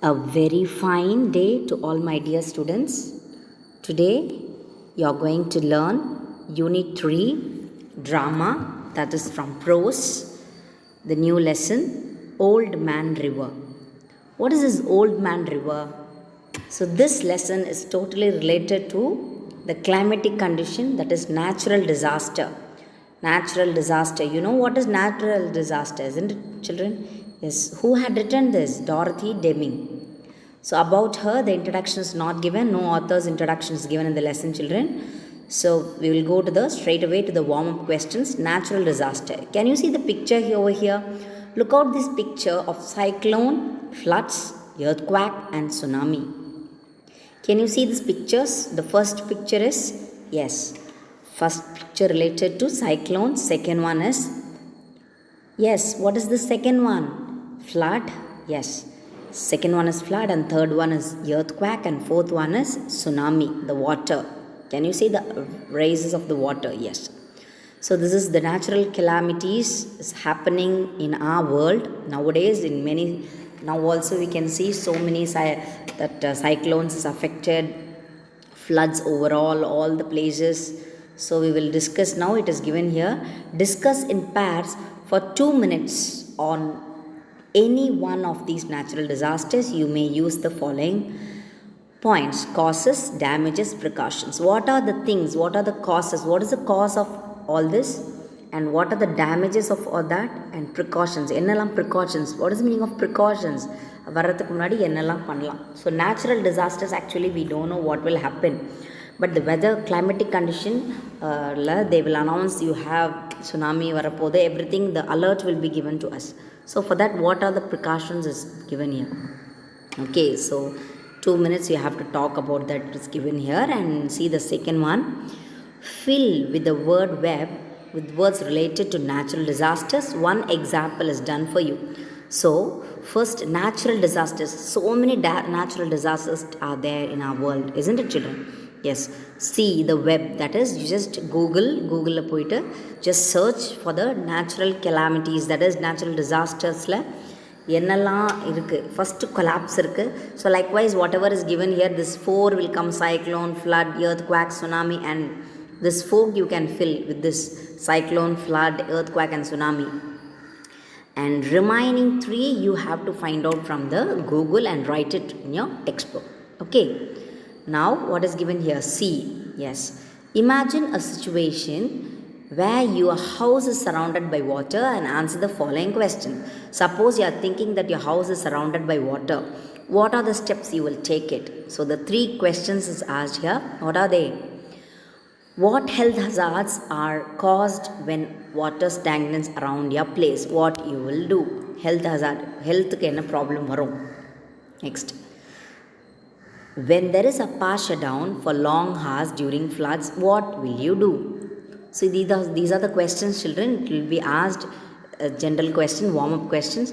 A very fine day to all my dear students. Today you are going to learn Unit 3 Drama, that is from Prose, the new lesson Old Man River. What is this Old Man River? So this lesson is totally related to the climatic condition, that is natural disaster. Natural disaster. You know what is natural disaster, isn't it, children? Yes. Who had written this? Dorothy Deming. So about her, the introduction is not given. No author's introduction is given in the lesson, children. So we will go to the straight away to the warm-up questions. Natural disaster. Can you see the picture here over here? Look out this picture of cyclone, floods, earthquake and tsunami. Can you see these pictures? The first picture is, yes, first picture related to cyclone. Second one is, yes, what is the second one? Flood. Yes. Second one is flood and third one is earthquake and fourth one is tsunami, the water. Can you see the raises of the water? Yes. So this is the natural calamities is happening in our world nowadays. In many, now also we can see so many cyclones is affected, floods overall, all the places. So we will discuss now. It is given here. Discuss in pairs for 2 minutes on any one of these natural disasters. You may use the following points: causes, damages, precautions. What are the things? What are the causes? What is the cause of all this? And what are the damages of all that? And precautions. Ennalam precautions. What is the meaning of precautions? Varadhukku munadi ennalam pannalam. So natural disasters, actually we don't know what will happen. But the weather, climatic condition, they will announce you have tsunami, varapode, everything, the alert will be given to us. So for that, what are the precautions is given here. Okay, so 2 minutes you have to talk about that is given here. And see the second one. Fill with the word web with words related to natural disasters. One example is done for you. So first, natural disasters. So many natural disasters are there in our world, isn't it, children? Yes. See the web, that is, you just Google போயிட்டு just search for the natural calamities, that is natural disasters-ல என்னெல்லாம் இருக்கு. First collapse இருக்கு. So likewise whatever is given here, this 4 will come: cyclone, flood, earthquake, tsunami, and this 4 you can fill with this cyclone, flood, earthquake and tsunami. And remaining 3 you have to find out from the Google and write it in your textbook. Okay. Now what is given here? See. Yes. Imagine a situation where your house is surrounded by water and answer the following question. Suppose you are thinking that your house is surrounded by water. What are the steps you will take it? So the 3 questions is asked here. What are they? What health hazards are caused when water stagnates around your place? What you will do? Health hazard. Health ku enna problem varum? Next. When there is a power shutdown for long hours during floods, what will you do? So these are the questions, children. It will be asked general question, warm-up questions.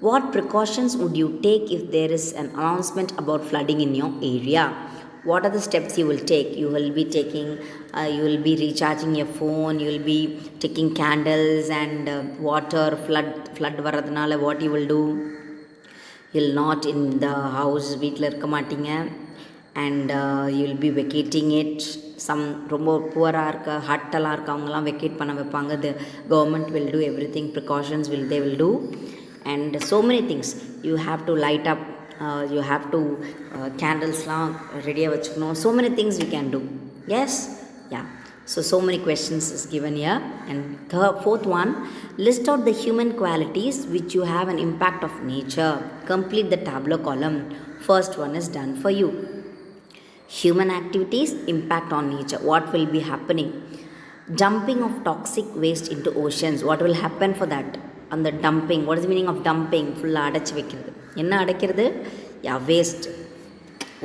What precautions would you take if there is an announcement about flooding in your area? What are the steps you will take? You will be taking, you will be recharging your phone, you will be taking candles and water, flood varadhanala, what you will do? You'll not in the house, வீட்டில் இருக்க மாட்டீங்க, and you will be vacating it. Some ரொம்ப புவராக இருக்க ஹட்டெல்லாம் இருக்க அவங்கெல்லாம் vacate பண்ண வைப்பாங்க. The government will do everything, precautions they will do, and so many things. You have to light up, you have to candlesலாம் ரெடியாக வச்சுக்கணும். So many things we can do. Yes. Yeah. So many questions is given here. And fourth one, list out the human qualities which you have an impact of nature. Complete the tableau column. First one is done for you. Human activities, impact on nature. What will be happening? Dumping of toxic waste into oceans. What will happen for that? And the dumping. What is the meaning of dumping? Full அடைச்சி வைக்கிறது. என்ன அடைக்கிறது? Yeah, waste.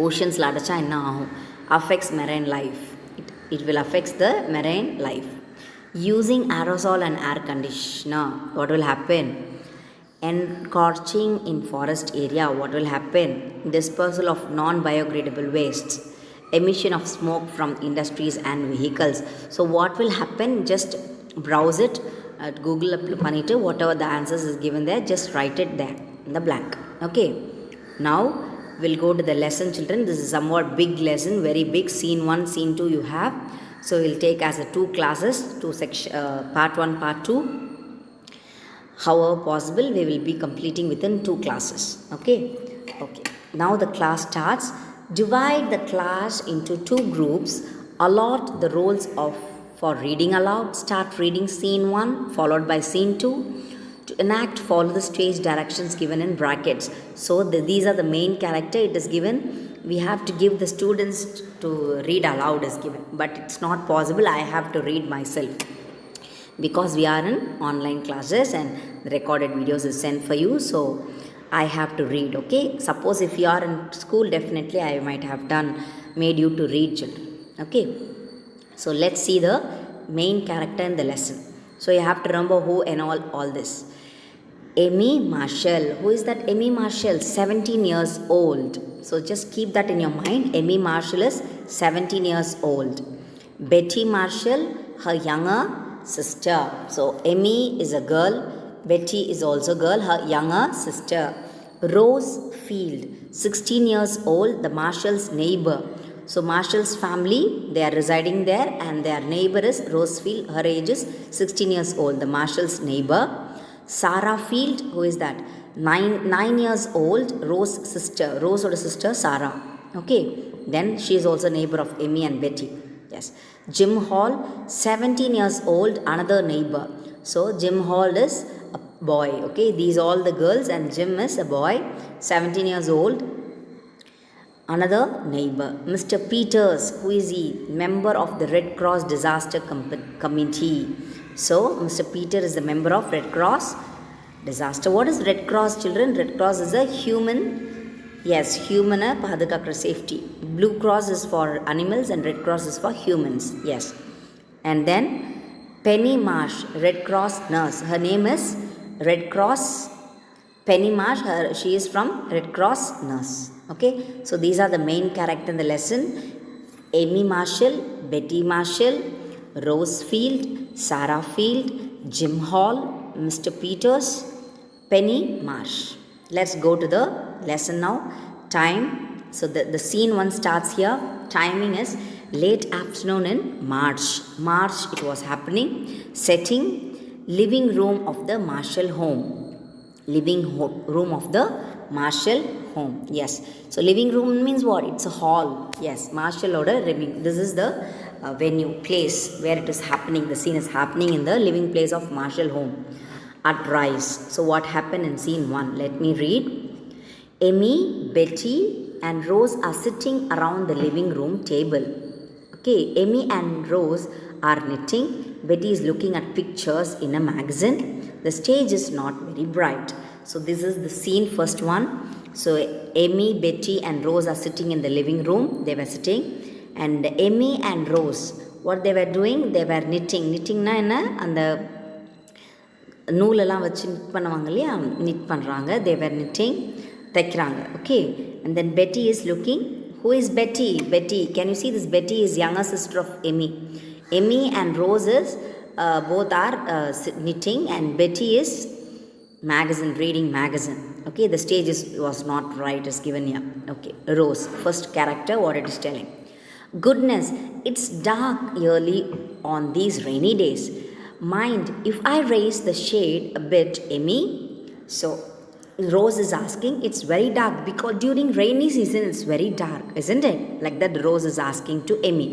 Oceans அடைச்சா என்ன ஆகும்? Affects marine life. It will affect the marine life. Using aerosol and air conditioner. What will happen? Encorching in forest area. What will happen? Dispersal of non-biodegradable wastes. Emission of smoke from industries and vehicles. So what will happen? Just browse it at Google பண்ணிட்டு whatever the answers is given there, just write it there in the blank. Okay. Now we'll go to the lesson, children. This is somewhat big lesson, very big. Scene 1, scene 2 you have. So we'll take as a 2 classes, part 1, part 2. However possible, we will be completing within 2 classes. Okay. Now the class starts. Divide the class into 2 groups. Allot the roles for reading aloud. Start reading scene 1 followed by scene 2. To enact, follow the stage directions given in brackets. So these are the main character. It is given. We have to give the students to read aloud is given. But it's not possible. I have to read myself. Because we are in online classes and the recorded videos is sent for you. So I have to read. Okay. Suppose if you are in school, definitely I might have made you to read, children. Okay. So let's see the main character in the lesson. So you have to remember who and all this. Amy Marshall. Who is that Amy Marshall? 17 years old. So just keep that in your mind. Amy Marshall is 17 years old. Betty Marshall, her younger sister. So Amy is a girl. Betty is also a girl, her younger sister. Rose Field, 16 years old, the Marshall's neighbor. So Marshall's family, they are residing there and their neighbor is Rose Field. Her age is 16 years old, the Marshall's neighbor. Sarah Field, who is that? 9 years old, Rose's sister. Rose's sister, Sarah. Okay. Then she is also neighbor of Amy and Betty. Yes. Jim Hall, 17 years old, another neighbor. So Jim Hall is a boy. Okay. These all the girls and Jim is a boy, 17 years old, another neighbor. Mr. Peters, who is he? Member of the Red Cross Disaster Committee. So Mr. Peter is a member of Red Cross Disaster. What is Red Cross, children? Red Cross is a human safety. Blue Cross is for animals and Red Cross is for humans. Yes. And then Penny Marsh, Red Cross nurse. Her name is Red Cross Penny Marsh. She is from Red Cross nurse. Okay. So these are the main character in the lesson. Amy Marshall, Betty Marshall, Rose Field, Sarah Field, Jim Hall, Mr. Peters, Penny Marsh. Let's go to the lesson now. Time. So the scene 1 starts here. Timing is late afternoon in March. It was happening. Setting, living room of the Marshall home. Room of the Marshall home. Yes. So living room means what? It's a hall. Yes. Marshall order living. This is the venue, place where it is happening. The scene is happening in the living place of Marshall home at Rice. So what happened in scene 1? Let me read. Amy, Betty and Rose are sitting around the living room table. Okay, Amy and Rose are knitting. Betty is looking at pictures in a magazine. The stage is not very bright. So this is the scene, first one. So Amy, Betty and Rose are sitting in the living room. They were sitting. And Amy and Rose, what they were doing? They were knitting. Knittingna enna? அந்த நூலெல்லாம் வச்சு knit பண்ணுவாங்க இல்லையா? knit பண்ணுறாங்க. They were knitting. தைக்கிறாங்க. Okay. And then Betty is looking. Who is Betty? Betty. Can you see this? Betty is younger sister of Amy. Amy and Rose is both are knitting and Betty is reading magazine. Okay. The stage was not right as given here. Okay. Rose. First character, what it is telling. Goodness, it's dark early on these rainy days. Mind if I raise the shade a bit, Amy? So Rose is asking, it's very dark because during rainy season it's very dark, isn't it? Like that Rose is asking to Amy.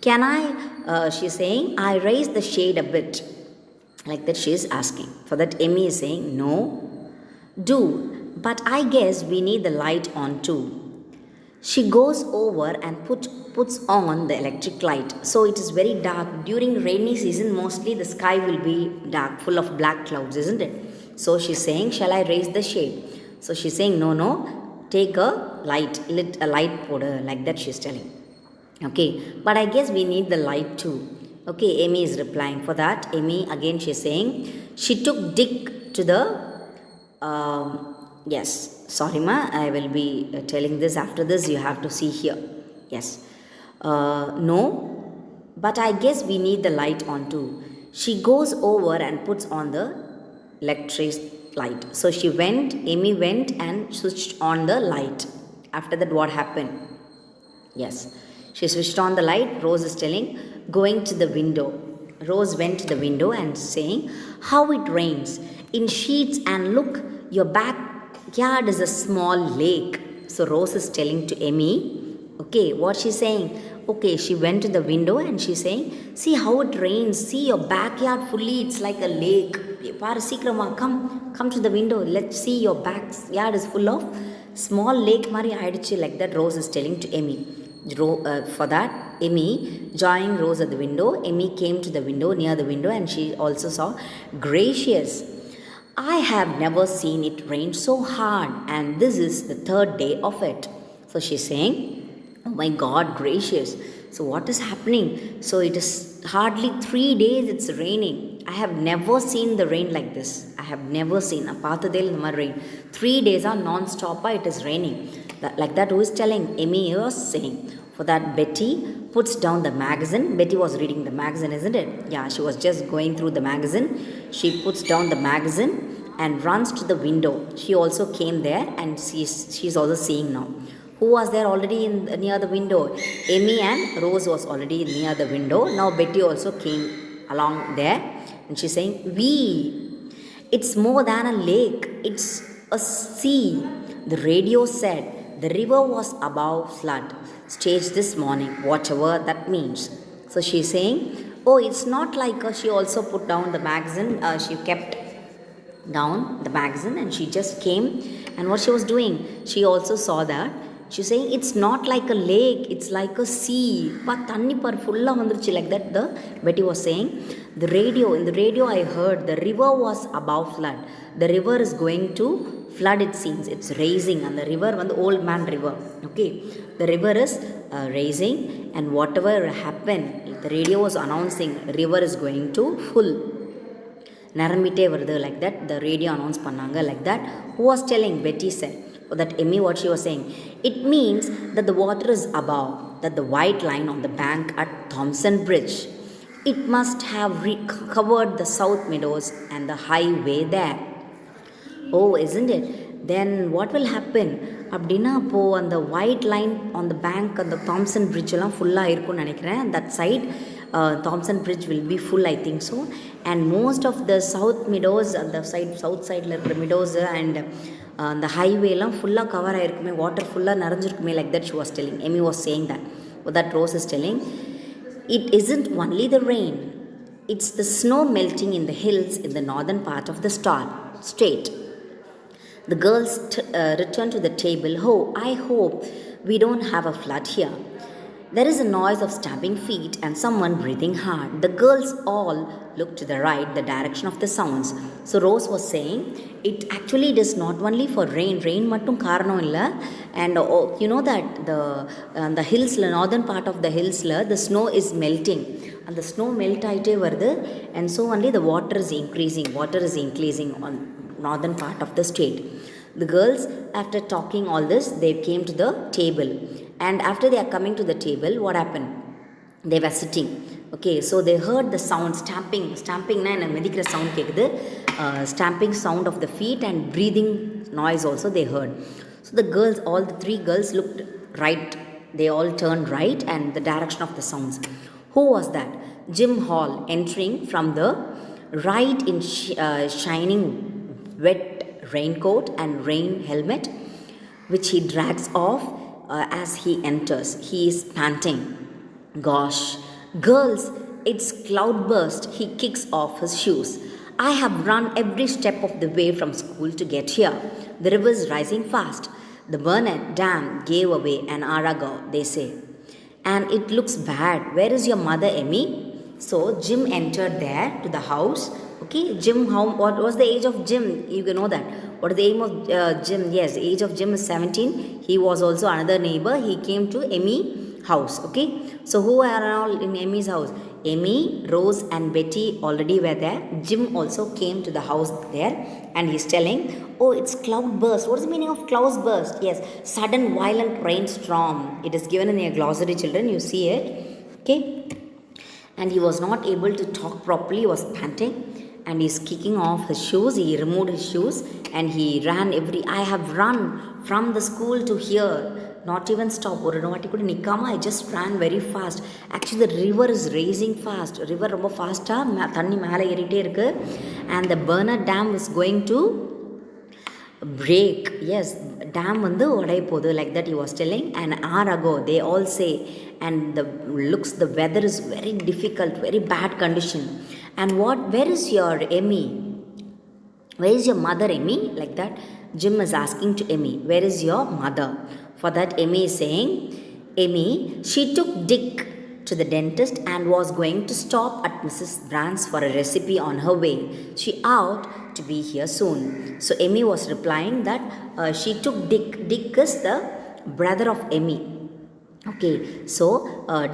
Can I, she's saying, I raise the shade a bit. Like that she is asking. For that Amy is saying, no. Do, but I guess we need the light on too. She goes over and puts on the electric light. So it is very dark. During rainy season, mostly the sky will be dark, full of black clouds, isn't it? So she's saying, shall I raise the shade? So she's saying, no, take a light, powder, like that she's telling. Okay, but I guess we need the light too. Okay, Amy is replying. For that, Amy, again she's saying, she took Dick to the, yes, sorry ma, I will be telling this after this, you have to see here. Yes, no, but I guess we need the light on too. She goes over and puts on the electric light. So Amy went and switched on the light. After that, what happened? Yes, she switched on the light. Rose is telling, going to the window. Rose went to the window and saying, how it rains in sheets, and look, your backyard is a small lake. So Rose is telling to Emmy, okay, what she's saying? Okay, she went to the window and she's saying, see how it rains. See your backyard fully, it's like a lake. Come to the window. Let's see your backyard is full of small lake mari aidichu, like that Rose is telling to Emmy. For that, Emmy joining Rose at the window. Emmy came to the window, near the window, and she also saw, gracious, I have never seen it rain so hard, and this is the third day of it. So she's saying, oh my God, gracious. So what is happening? So it is hardly 3 days it's raining. I have never seen the rain like this. I have never seen. Rain. 3 days are non-stop, it is raining. Like that, who is telling? Emmy was saying. For that, Betty puts down the magazine. Betty was reading the magazine, isn't it? Yeah, she was just going through the magazine. She puts down the magazine and runs to the window. She also came there and she's also seeing now. Who was there already near the window? Emmy and Rose was already near the window. Now Betty also came along there and she's saying, it's more than a lake. It's a sea. The radio said the river was above flood stage this morning, whatever that means. So she's saying, oh, it's not like she also put down the magazine. She kept down the magazine and she just came. And what she was doing, she also saw that. She's saying, it's not like a lake, it's like a sea. But thanni par fulla vanduruchu, like that Betty was saying. In the radio I heard the river was above flood. The river is going to flood, it seems. It's raising, and the river the Old Man River. Okay, the river is raising, and whatever happened, the radio was announcing river is going to full. Narambite varudhu, like that the radio announced pannanga, like that. Who was telling? Betty said. That Emmy, what she was saying, it means that the water is above, that the white line on the bank at Thompson Bridge, it must have covered the South Meadows and the highway there. Oh, isn't it? Then what will happen? Abdina po on the white line on the bank on the Thompson Bridge fulla irukku nenikiren. That side Thompson Bridge will be full, I think so. And most of the South Meadows, the south side meadows and the highway fulla cover aayirkume, water fulla naranjirkume, like that she was telling. Emmy was saying that. But that Rose is telling, it isn't only the rain, it's the snow melting in the hills in the northern part of the state. The girls returned to the table. Oh, I hope we don't have a flood here. There is a noise of stamping feet and someone breathing hard. The girls all looked to the right, the direction of the sounds. So Rose was saying, it actually does not only for rain. Rain mattum karanam illa. And you know that the hills, northern part of the hills, the snow is melting. And the snow melt aite varudhu. And so only the water is increasing. Water is increasing on northern part of the state. The girls, after talking all this, they came to the table. And after they are coming to the table, what happened? They were sitting. Okay, so they heard the sound, stamping na enna medikra sound kekudhu, stamping sound of the feet and breathing noise also they heard. So the girls, all the three girls looked right. They all turned right and the direction of the sounds. Who was that? Jim Hall entering from the right in shining wet raincoat and rain helmet, which he drags off as he enters. He is panting. Gosh, girls, it's cloudburst. He kicks off his shoes. I have run every step of the way from school to get here. The river is rising fast. The Burnett Dam gave away an hour ago, they say. And it looks bad. Where is your mother, Emmy? So Jim entered there to the house. Okay, Jim, what was the age of Jim? You can know that. What is the aim of Jim? Yes, the age of Jim is 17. He was also another neighbor. He came to Emmy house. Okay, so who are all in Emmy's house? Emmy, Rose and Betty already were there. Jim also came to the house there and he's telling, oh, it's cloudburst. What is the meaning of cloudburst? Yes, sudden violent rainstorm. It is given in your glossary, children. You see it. Okay. And he was not able to talk properly. He was panting. and he's kicking off his shoes. He removed his shoes and he ran I have run from the school to here. Not even stop. I just ran very fast. Actually, the river is raising fast. River ரொம்ப ஃபாஸ்ட்டாக தண்ணி மேலே ஏறிட்டே இருக்கு. And the Bernard Dam is going to break. Yes, dam வந்து உடைய போகுது, like that he was telling. An hour ago they all say, and the weather is very difficult, very bad condition. And where is your Emmy? Where is your mother, Emmy? Like that Jim is asking to Emmy, where is your mother? For that Emmy is saying, Emmy, she took Dick to the dentist and was going to stop at Mrs. Brand's for a recipe on her way. She ought to be here soon. So Emmy was replying that she took Dick. Dick is the brother of Emmy. Okay, so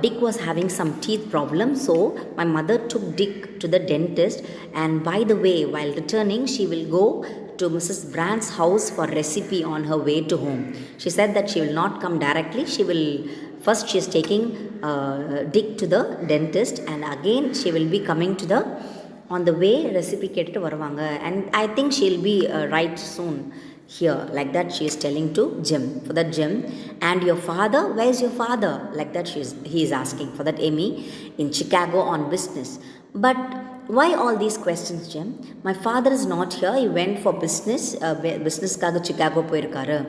Dick was having some teeth problem, so my mother took Dick to the dentist, and by the way, while returning, she will go to Mrs. Brand's house for recipe on her way to home. She said that she will not come directly. She is taking Dick to the dentist, and again she will be coming to the on the way recipe கேட்டுட்டு வருவாங்க, and I think she'll be right soon here. Like that she is telling to Jim. For that Jim, and your father, where's your father? Like that he is asking. For that Amy, in Chicago on business. But why all these questions, Jim? My father is not here. He went for business. Business-kaga Chicago போயிருக்காரு.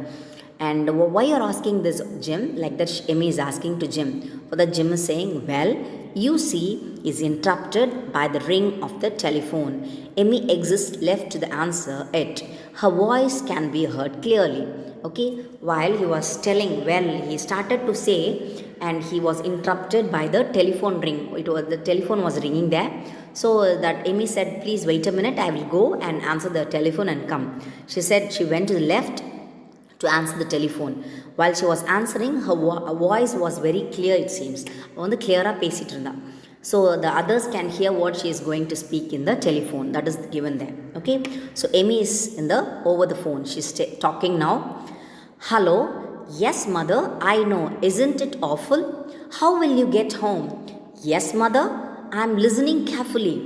And why you are asking this, Jim? Like that Amy is asking to Jim. For that Jim is saying, well, you see, is interrupted by the ring of the telephone. Amy exists left to the answer it. Her voice can be heard clearly. Okay, while he was telling, well, he started to say, and he was interrupted by the telephone ring. The telephone was ringing there. So that Amy said, please wait a minute, I will go and answer the telephone and come. She said she went to the left to answer the telephone. While she was answering, her voice was very clear, it seems. வந்து clear-ஆ பேசிட்டு இருந்தா. So the others can hear what she is going to speak in the telephone. That is given there. Okay. So Amy is over the phone. She's talking now. Hello. Yes, mother. I know. Isn't it awful? How will you get home? Yes, mother. I'm listening carefully.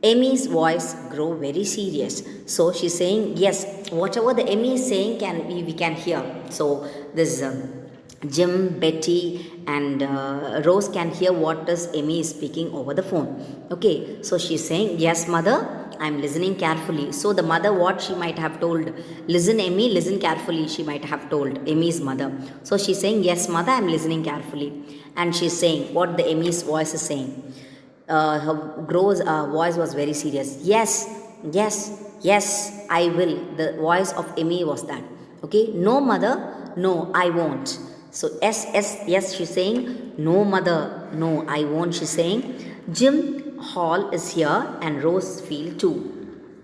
Amy's voice grew very serious. So she's saying, yes, whatever the Amy is saying we can hear. So this Jim, Betty and Rose can hear what is Amy is speaking over the phone. Okay, so she's saying, yes, mother, I'm listening carefully. So the mother, what she might have told, listen, Amy, listen carefully, she might have told Amy's mother. So she's saying, yes, mother, I'm listening carefully. And she's saying what the Amy's voice is saying. Her voice was very serious. Yes, yes, yes, I will. The voice of Amy was that. Okay, no, mother, no, I won't. So yes, yes, yes, she's saying, no, mother, no, I won't, she's saying. Jim Hall is here and Rosefield too.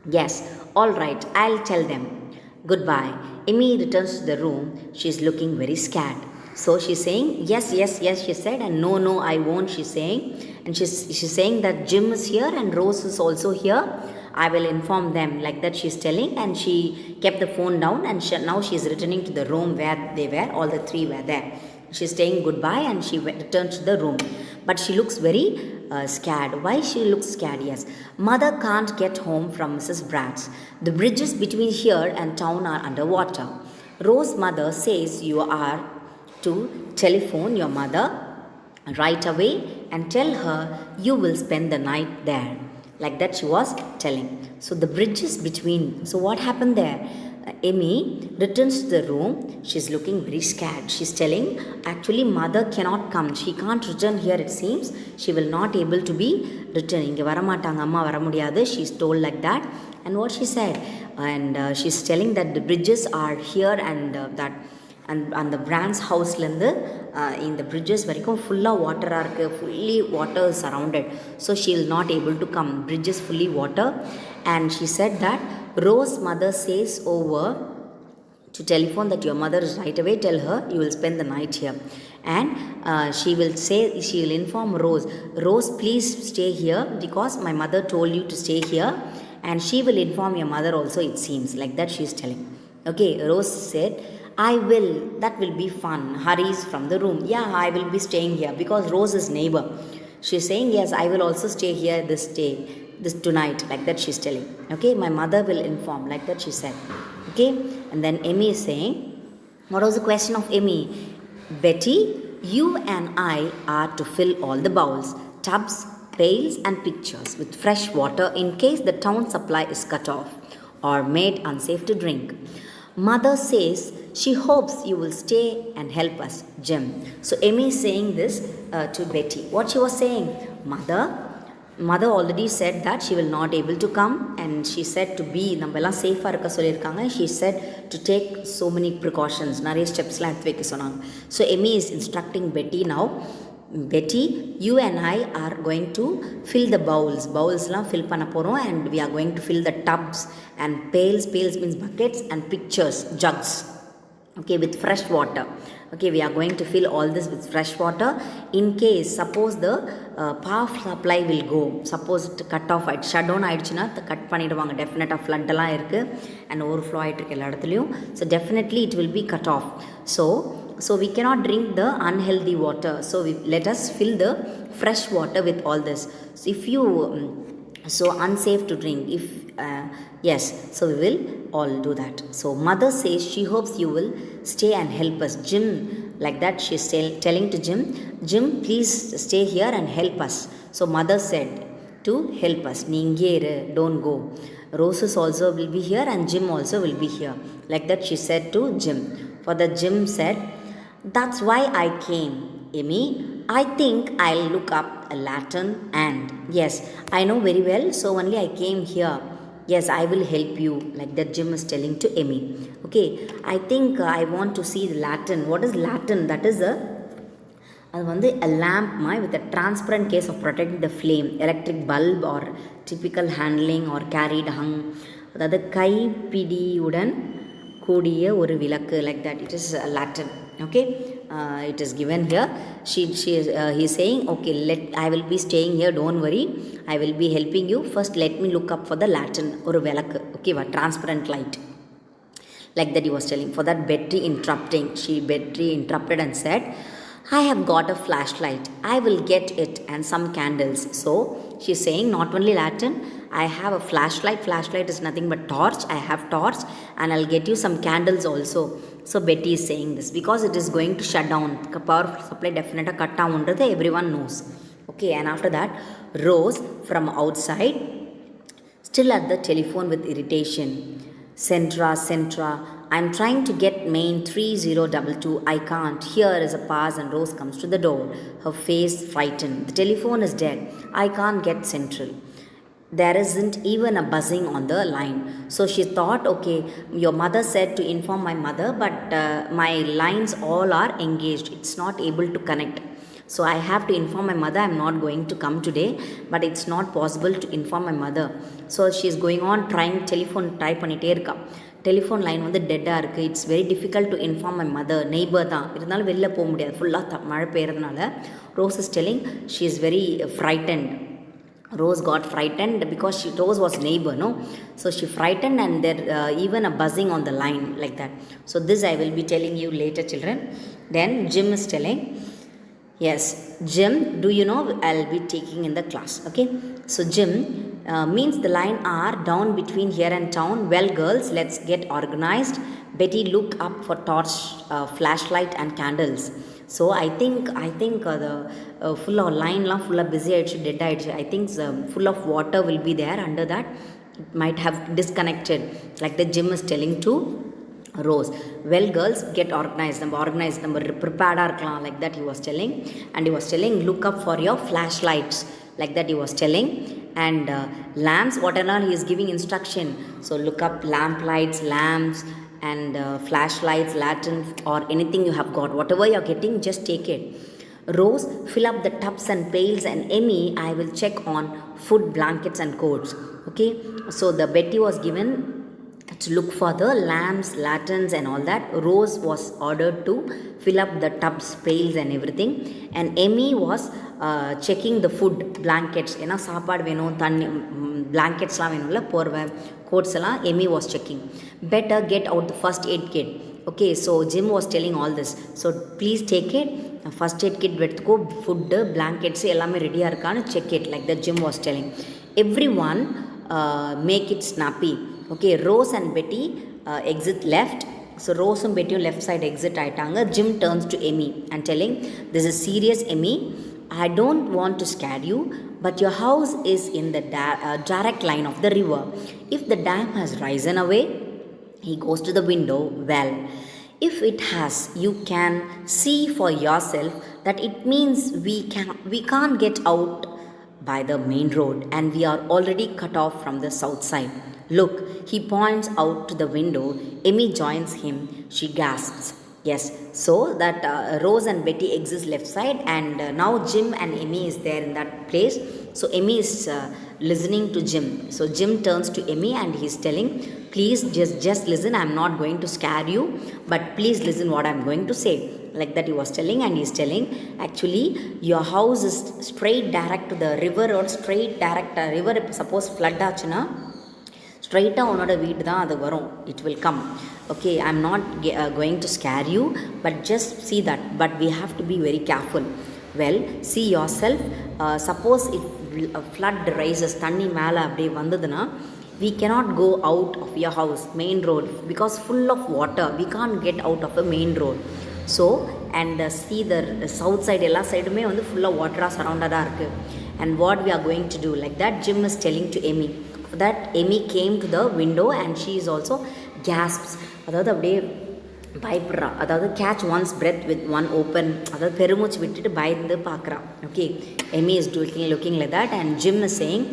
Yes, all right, I'll tell them. Goodbye. Amy returns to the room. She's looking very scared. So she's saying, yes, yes, yes, she said, and no, no, I won't, she's saying. And she's saying that Jim is here and Rose is also here. I will inform them. Like that she's telling, and she kept the phone down, and now she's returning to the room where they were. All the three were there. She's saying goodbye and she returns to the room. But she looks very scared. Why she looks scared? Yes. Mother can't get home from Mrs. Brad's. The bridges between here and town are underwater. Rose's mother says you are to telephone your mother right away and tell her you will spend the night there. Like that she was telling. So the bridges between. So what happened there? Amy returns to the room. She's looking very scared. She's telling, actually mother cannot come. She can't return here, it seems. She will not able to be returning. இங்கே வரமாட்டாங்க, அம்மா வர முடியாது. She's told like that. And what she said, and she's telling that the bridges are here and that and the Brand's houseலேருந்து இந்த bridges வரைக்கும் ஃபுல்லாக வாட்டராக இருக்குது, fully water surrounded. So she'll not able to come. Bridges fully water. And she said that Rose's mother says over to telephone that your mother is right away, tell her you will spend the night here. And she will inform Rose, Rose, please stay here because my mother told you to stay here, and she will inform your mother also, it seems. Like that she is telling. Okay, Rose said, I will, that will be fun. Hurries from the room. Yeah, I will be staying here because Rose is neighbor. She is saying, yes, I will also stay here this day. this tonight, like that she's telling. Okay, my mother will inform, like that she said. Okay, and then Emmy is saying, what was the question of Emmy? Betty, you and I are to fill all the bowls, tubs, pails, and pitchers with fresh water in case the town supply is cut off or made unsafe to drink. Mother says she hopes you will stay and help us, Jim. So Emmy is saying this to Betty. What she was saying, mother already said that she will not able to come, and she said to be நம்மெல்லாம் சேஃபாக இருக்க சொல்லியிருக்காங்க. She said to take so many precautions, நிறைய ஸ்டெப்ஸ்லாம் எடுத்து வைக்க சொன்னாங்க. So Emmy is instructing Betty now. Betty, you and I are going to fill the bowlsலாம் fill பண்ண போகிறோம், and we are going to fill the tubs and pails means buckets, and pitchers, jugs, okay, with fresh water. Okay, we are going to fill all this with fresh water in case suppose the power supply will go, suppose it cut off, it shut down ஆயிடுச்சுன்னா cut பண்ணிடுவாங்க, டெஃபினட்டாக flood எல்லாம் இருக்குது and overflow ஆகிட்டு இருக்கு எல்லா இடத்துலையும். So definitely it will be cut off. So we cannot drink the unhealthy water, so let us fill the fresh water with all this. So if you so unsafe to drink, if yes, so we will all do that. So mother says she hopes you will stay and help us, Jim, like that she is telling to Jim, please stay here and help us. So mother said to help us, நீ இங்கே இரு, don't go. Roses also will be here and Jim also will be here, like that she said to Jim. For the Jim said, that's why I came, Emmy. I think I'll look up a lantern and yes, I know very well, so only I came here. Yes, I will help you, like that Jim is telling to Emmy. Okay, I think I want to see the lantern. What is lantern? That is a lamp with a transparent case of protecting the flame, electric bulb or typical handling or carried hung. அதாவது கைப்பிடியுடன் கூடிய ஒரு விளக்கு, like that. It is a lantern. Okay, it is given here. He is saying, okay, I will be staying here, don't worry, I will be helping you. First let me look up for the lantern, ஒரு விளக்கு, okay, a transparent light, like that he was telling. For that Betty interrupted and said, I have got a flashlight, I will get it, and some candles. So she is saying, not only lantern, I have a flashlight is nothing but torch, I have torch, and I'll get you some candles also. So Betty is saying this because it is going to shut down, power supply definitely cut down, everyone knows. Okay, and after that Rose from outside, still at the telephone with irritation, Centra, I'm trying to get main 3022, I can't. Here is a pass and Rose comes to the door, her face frightened. The telephone is dead, I can't get Central. There isn't even a buzzing on the line. So she thought, okay, your mother said to inform my mother, but my lines all are engaged, it's not able to connect. So I have to inform my mother, I'm not going to come today, but it's not possible to inform my mother. So she is going on trying telephone, type பண்ணிட்டே இருக்கா. Telephone line டெட்டாக இருக்குது, it's very difficult to inform my mother, neighbour தான் இருந்தாலும் வெளில போக முடியாது, ஃபுல்லாக மழை பெய்யறதுனால. Rose is telling she is very frightened. Rose got frightened because Rose was neighbor, no? So she frightened and there even a buzzing on the line, like that. So this I will be telling you later, children. Then Jim is telling, yes, Jim, do you know I'll be taking in the class, okay? So Jim means the line are down between here and town. Well girls, let's get organized. Betty, look up for torch, flashlight and candles. So I think the full of line la full of busy ஆயிடுச்சு, dead ஆயிடுச்சு. I think full of water will be there under that, it might have disconnected, like the Jim is telling to Rose. Well girls, get organized, நம்ம prepared-ஆ இருக்கலாம், like that he was telling. And he was telling, look up for your flashlights, like that he was telling. And lamps, whatever he is giving instruction, so look up lamp lights, lamps and flashlights, lanterns or anything you have got, whatever you are getting, just take it. Rose, fill up the tubs and pails, and Emmy, I will check on food, blankets and coats. Okay, so the Betty was given to look for the lamps, lanterns and all that. Rose was ordered to fill up the tubs, pails and everything, and Emmy was checking the food, blankets, ஏன்னா சாப்பாடு வேணும், தண்ணி, blanketsலாம் வேணும்ல, போர்வை, coats எல்லாம் Emmy was checking. Better get out the first aid kit. Okay, so Jim was telling all this, so please take it, first aid kit எடுத்துக்கோ, food, blankets எல்லாமே ரெடியாக இருக்கான்னு check it, like that Jim was telling. Everyone make it snappy. Okay, Rose and Betty exit left. So Rose and Betty left side exit ஆயிட்டாங்க. Jim turns to Amy and telling, this is serious, Amy. I don't want to scare you, but your house is in the direct line of the river. If the dam has risen away, he goes to the window. Well, if it has, you can see for yourself that it means we can't get out by the main road, and we are already cut off from the south side. Look, he points out to the window. Amy joins him. She gasps. Yes, so that Rose and Betty exit left side, and now Jim and Amy is there in that place. So Amy is listening to Jim. So Jim turns to Amy and he's telling, please just listen. I'm not going to scare you, but please listen what I'm going to say. Like that he was telling, and he's telling, actually your house is straight direct to the river, or straight direct river. Suppose flood ஆச்சுன்னா ஸ்ட்ரைட்டாக உன்னோட வீடு தான் அது வரும். It will come. Okay, I am not going to scare you, but just see that. But we have to be very careful. Well, see yourself. Suppose it flood rises, தண்ணி மேலே அப்படியே வந்ததுன்னா, we cannot go out of your house, main road, because full of water. We can't get out of a main road. So, and see the south side, எல்லா சைடுமே வந்து ஃபுல்லாக வாட்டராக சரௌண்டடாக இருக்குது. And what we are going to do, like that Jim is telling to Amy. That Amy came to the window and she is also gasps. அதாவது அப்படியே பயப்படுறா. அதாவது catch one's breath with one open. அதாவது பெருமூச்சு விட்டுட்டு பயந்து பார்க்குறா. Okay, Amy is looking like that, and Jim is saying,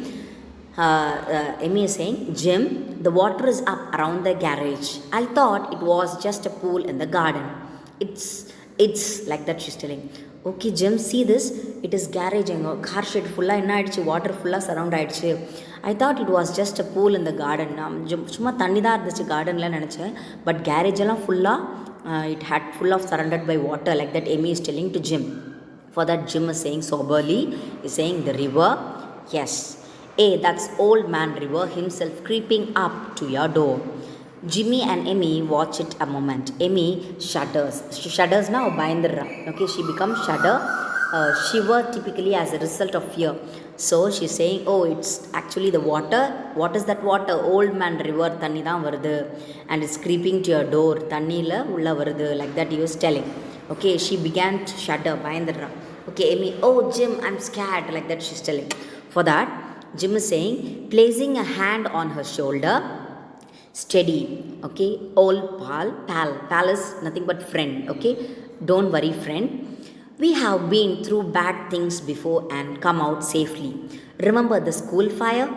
Amy is saying, Jim, the water is up around the garage. I thought it was just a pool in the garden. It's like that she's telling. Okay, Jim, see this, it is garage. எங்கள் car shed ஃபுல்லாக என்ன ஆகிடுச்சு, water ஃபுல்லாக surround ஆகிடுச்சு. I thought it was just a pool இந்த garden. நான் சும்மா தண்ணி தான் இருந்துச்சு கார்டனில் நினச்சேன். பட் கேரேஜ் எல்லாம் ஃபுல்லாக it had full of surrounded by water. Like that Amy is telling to Jim. For that Jim is saying soberly, is saying, the river, yes. That's old man river himself creeping up to your door. Jimmy and Amy watch it a moment. Amy shudders. She shudders now, பயந்துடுறா. Okay, she becomes shudder, shiver, typically as a result of fear. So she's saying, oh, it's actually the water. What is that water? Old man river, தண்ணி தான் வருது, and it's creeping to your door. தண்ணியில் உள்ள வருது. Like that he was telling. Okay, she began to shudder, பயந்துடுறா. Okay, Amy, oh Jim, I'm scared. Like that she's telling. For that Jim is saying, placing a hand on her shoulder, steady. Okay, old pal is nothing but friend. Okay, don't worry, friend. We have been through bad things before and come out safely. Remember the school fire?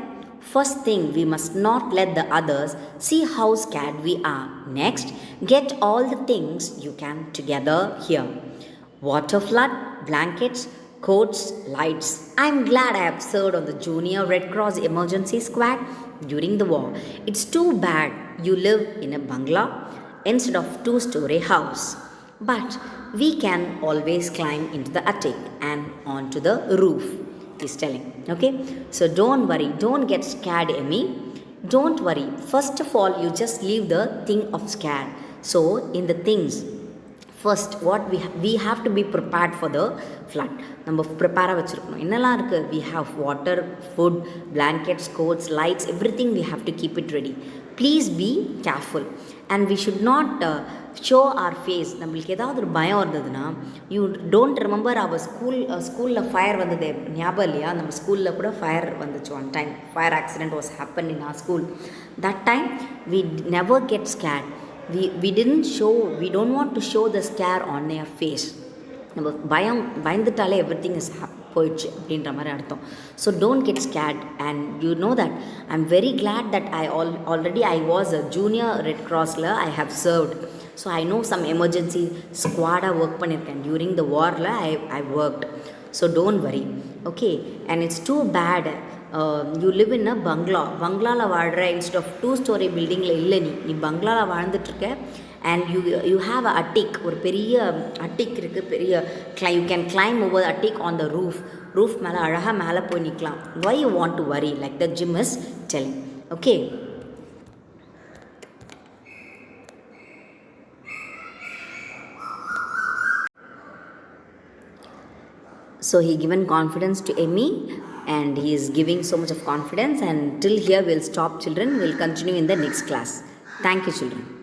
First thing, we must not let the others see how scared we are. Next, get all the things you can together here. Water flood, blankets, coats, lights. I'm glad I have served on the Junior Red Cross Emergency Squad during the war. It's too bad you live in a bungalow instead of 2-story house. But we can always climb into the attic and onto the roof, he's telling. Okay, so don't worry, don't get scared, Amy. Don't worry. First of all, you just leave the thing of scare. So in the things, first what we have to be prepared for the flood. நம்ம ப்ரிப்பேராக வச்சுருக்கணும். என்னெல்லாம் இருக்குது? We have water, food, blankets, coats, lights, everything we have to keep it ready. Please be careful, and we should not show our face. நம்மளுக்கு ஏதாவது ஒரு பயம் இருந்ததுன்னா, you don't remember அவர் ஸ்கூலில் ஃபயர் வந்தது ஞாபகம் இல்லையா? நம்ம ஸ்கூலில் கூட ஃபயர் வந்துச்சு one time. Fire accident was happen in our school. That time we never get scared. We don't want to show the scare on their face. நம்ம பயந்துட்டாலே எவ்ரிதிங் இஸ் போயிடுச்சு அப்படின்ற மாதிரி அர்த்தம். So don't get scared, and you know that I am very glad that already I was a junior red கிராஸில் I have served. So I know some emergency ஸ்குவாடாக work பண்ணியிருக்கேன். During the வாரில் I worked. So don't worry. Okay, and it's too bad you live in a பங்களாவில் வாழ்கிற instead of 2-story பில்டிங்கில் இல்லை. நீ பங்களாவில் வாழ்ந்துட்டுருக்க, and you have a attic, ஒரு பெரிய அட்டிக் இருக்குது, பெரிய you can climb over attic on the roof மேலே அழகாக மேலே போய் நிற்கலாம். Why you want to worry, like the Jim is telling. Okay, so he given confidence to Amy and he is giving so much of confidence. And till here we'll stop, children. We'll continue in the next class. Thank you, children.